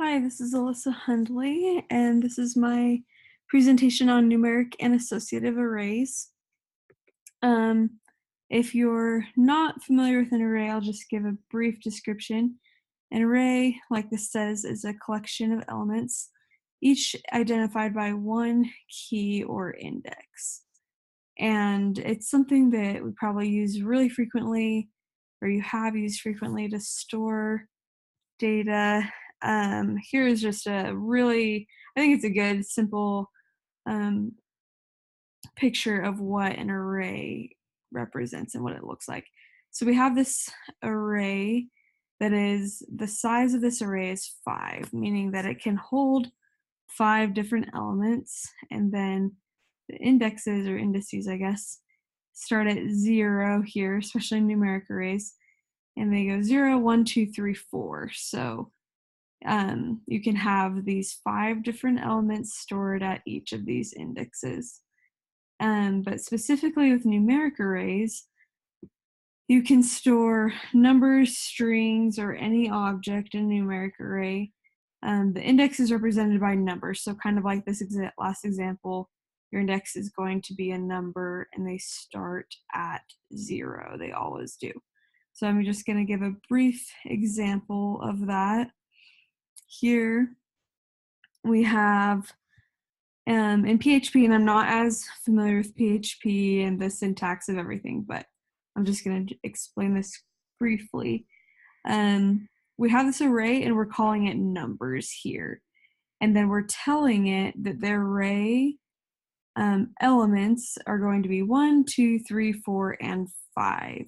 Hi, this is Alyssa Hundley, and this is my presentation on numeric and associative arrays. Um, if you're not familiar with an array, I'll just give a brief description. An array, like this says, is a collection of elements, each identified by one key or index. And it's something that we probably use really frequently, or you have used frequently to store data. Here is just a really, I think it's a good, simple um, picture of what an array represents and what it looks like. So we have this array that is, the size of this array is 5, meaning that it can hold 5 different elements, and then the indexes or indices, I guess, start at 0 here, especially numeric arrays, and they go 0, 1, 2, 3, 4. So you can have these 5 different elements stored at each of these indexes. But specifically with numeric arrays, you can store numbers, strings, or any object in a numeric array. The index is represented by numbers, so kind of like this last example, your index is going to be a number and they start at 0. They always do. So I'm just going to give a brief example of that. Here we have in PHP, and I'm not as familiar with PHP and the syntax of everything, but I'm just going to explain this briefly. We have this array and we're calling it numbers here. And then we're telling it that the array elements are going to be 1, 2, 3, 4, and 5.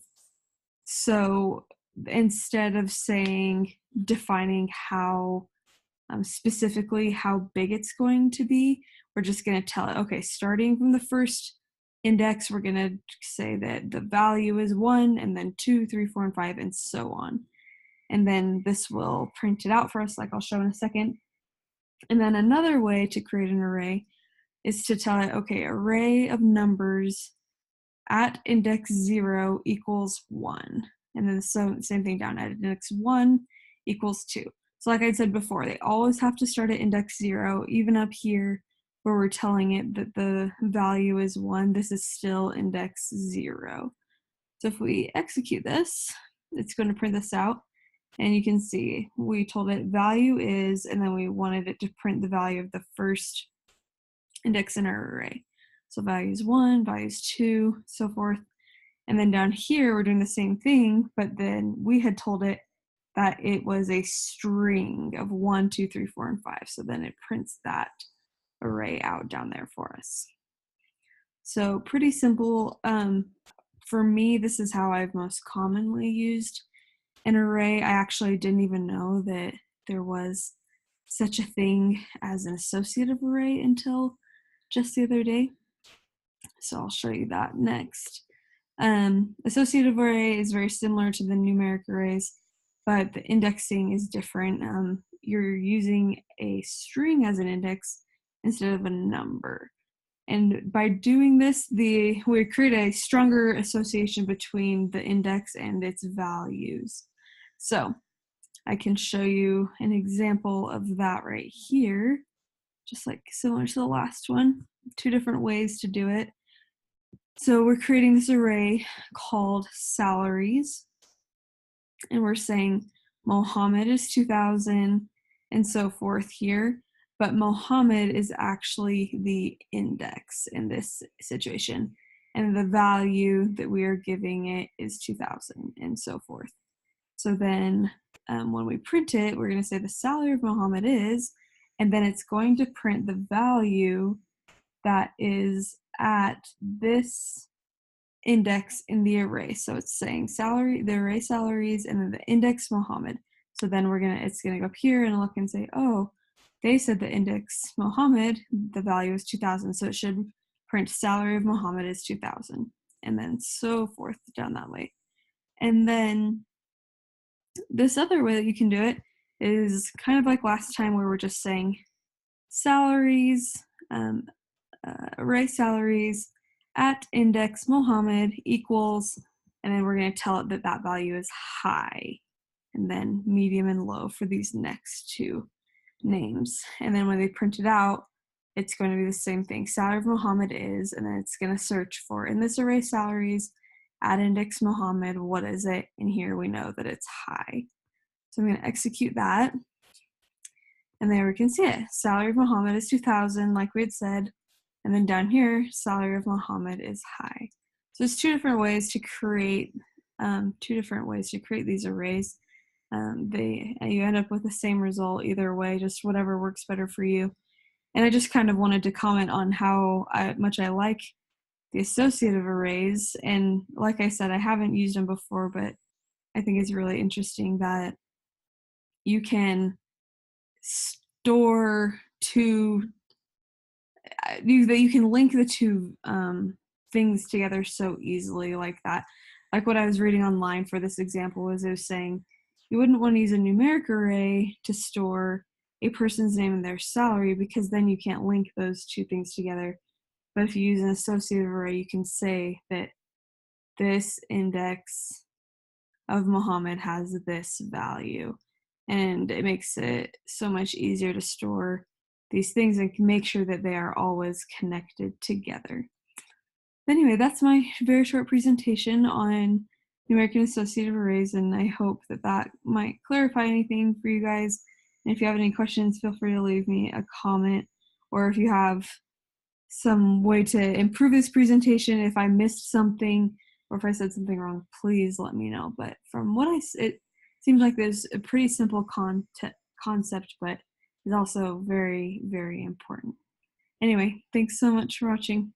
So instead of defining how specifically how big it's going to be, we're just going to tell it, okay, starting from the first index, we're going to say that the value is 1, and then 2, 3, 4, and 5, and so on. And then this will print it out for us, like I'll show in a second. And then another way to create an array is to tell it, okay, array of numbers at index 0 equals 1. And then so same thing down at index 1 equals 2. So like I said before, they always have to start at index 0, even up here where we're telling it that the value is 1, this is still index 0. So if we execute this, it's going to print this out. And you can see we told it value is, and then we wanted it to print the value of the first index in our array. So value is 1, value is 2, so forth. And then down here, we're doing the same thing, but then we had told it that it was a string of 1, 2, 3, 4, and 5. So then it prints that array out down there for us. So pretty simple. For me, this is how I've most commonly used an array. I actually didn't even know that there was such a thing as an associative array until just the other day. So I'll show you that next. Associative array is very similar to the numeric arrays, but the indexing is different. You're using a string as an index instead of a number. And by doing this, we create a stronger association between the index and its values. So I can show you an example of that right here, just like similar to the last one, 2 different ways to do it. So we're creating this array called salaries, and we're saying Mohammed is 2000 and so forth here, but Mohammed is actually the index in this situation, and the value that we are giving it is 2000 and so forth. So then when we print it, we're going to say the salary of Mohammed is, and then it's going to print the value that is at this index in the array. So it's saying salary, the array salaries, and then the index Mohammed. So then it's gonna go up here and look and say, oh, they said the index Mohammed, the value is 2000. So it should print salary of Mohammed is 2000, and then so forth down that way. And then this other way that you can do it is kind of like last time where we're just saying salaries, array salaries at index Mohammed equals, and then we're going to tell it that that value is high, and then medium and low for these next 2. names. And then when they print it out, it's going to be the same thing. Salary of Muhammad is, and then it's going to search for, in this array salaries, at index Muhammad, what is it? And here we know that it's high. So I'm going to execute that. And there we can see it. Salary of Muhammad is 2,000, like we had said. And then down here, salary of Muhammad is high. So it's two different ways to create these arrays. You end up with the same result either way, just whatever works better for you. And I just kind of wanted to comment on how much I like the associative arrays. And like I said, I haven't used them before, but I think it's really interesting that you can store that you can link the two things together so easily like that. Like what I was reading online for this example was it was saying you wouldn't want to use a numeric array to store a person's name and their salary because then you can't link those two things together. But if you use an associative array, you can say that this index of Muhammad has this value. And it makes it so much easier to store these things and make sure that they are always connected together. Anyway, that's my very short presentation on numeric and associative arrays, and I hope that that might clarify anything for you guys. And if you have any questions, feel free to leave me a comment, or if you have some way to improve this presentation, if I missed something or if I said something wrong, please let me know. But from what it seems like there's a pretty simple concept, but is also very, very important. Anyway, thanks so much for watching.